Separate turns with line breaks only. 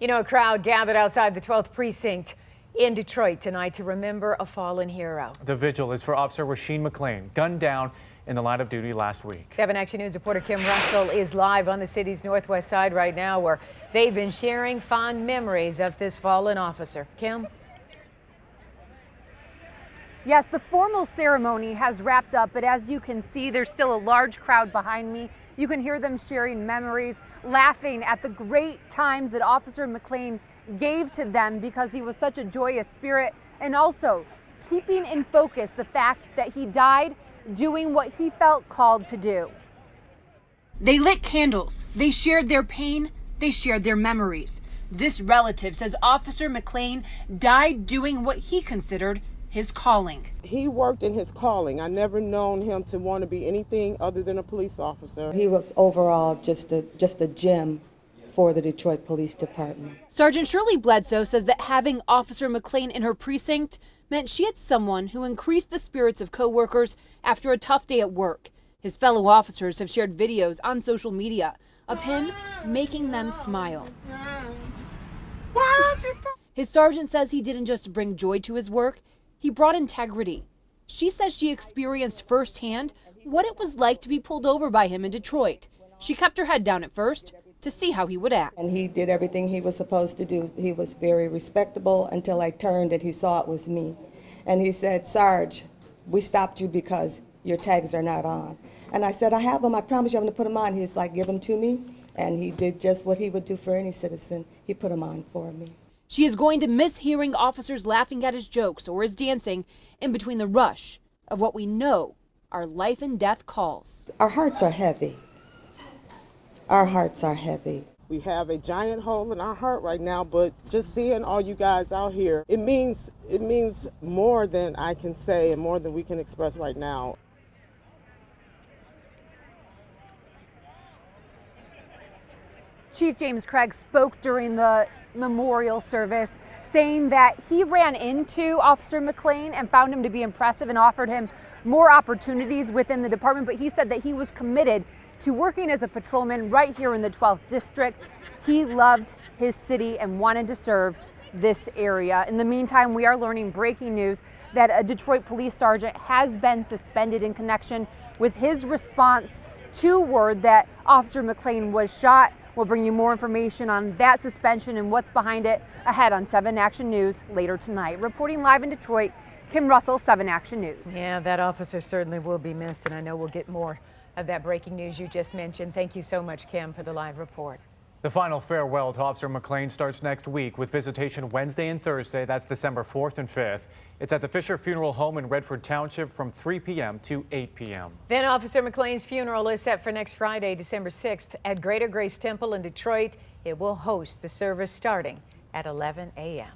You know, a crowd gathered outside the 12th precinct in Detroit tonight to remember a fallen hero.
The vigil is for Officer Rasheen McClain, gunned down in the line of duty last week.
7 Action News reporter Kim Russell is live on the city's northwest side right now, where they've been sharing fond memories of this fallen officer. Kim?
Yes, the formal ceremony has wrapped up, but as you can see, there's still a large crowd behind me. You can hear them sharing memories, laughing at the great times that Officer McClain gave to them because he was such a joyous spirit, and also keeping in focus the fact that he died doing what he felt called to do.
They lit candles, they shared their pain, they shared their memories. This relative says Officer McClain died doing what he considered his calling.
He worked in his calling. I never known him to want to be anything other than a police officer.
He was overall just a gem for the Detroit Police Department.
Sergeant Shirley Bledsoe says that having Officer McClain in her precinct meant she had someone who increased the spirits of coworkers after a tough day at work. His fellow officers have shared videos on social media of him making them smile. His sergeant says he didn't just bring joy to his work, he brought integrity. She says she experienced firsthand what it was like to be pulled over by him in Detroit. She kept her head down at first to see how he would act.
And he did everything he was supposed to do. He was very respectable until I turned and he saw it was me. And he said, "Sarge, we stopped you because your tags are not on." And I said, "I have them. I promise you I'm going to put them on." He's like, "Give them to me." And he did just what he would do for any citizen. He put them on for me.
She is going to miss hearing officers laughing at his jokes or his dancing in between the rush of what we know are life and death calls.
Our hearts are heavy. Our hearts are heavy.
We have a giant hole in our heart right now, but just seeing all you guys out here, it means more than I can say and more than we can express right now.
Chief James Craig spoke during the memorial service, saying that he ran into Officer McClain and found him to be impressive and offered him more opportunities within the department, but he said that he was committed to working as a patrolman right here in the 12th district. He loved his city and wanted to serve this area. In the meantime, we are learning breaking news that a Detroit police sergeant has been suspended in connection with his response to word that Officer McClain was shot. We'll bring you more information on that suspension and what's behind it ahead on 7 Action News later tonight. Reporting live in Detroit, Kim Russell, 7 Action News.
Yeah, that officer certainly will be missed, and I know we'll get more of that breaking news you just mentioned. Thank you so much, Kim, for the live report.
The final farewell to Officer McClain starts next week with visitation Wednesday and Thursday. That's December 4th and 5th. It's at the Fisher Funeral Home in Redford Township from 3 p.m. to 8 p.m.
Then Officer McClain's funeral is set for next Friday, December 6th at Greater Grace Temple in Detroit. It will host the service starting at 11 a.m.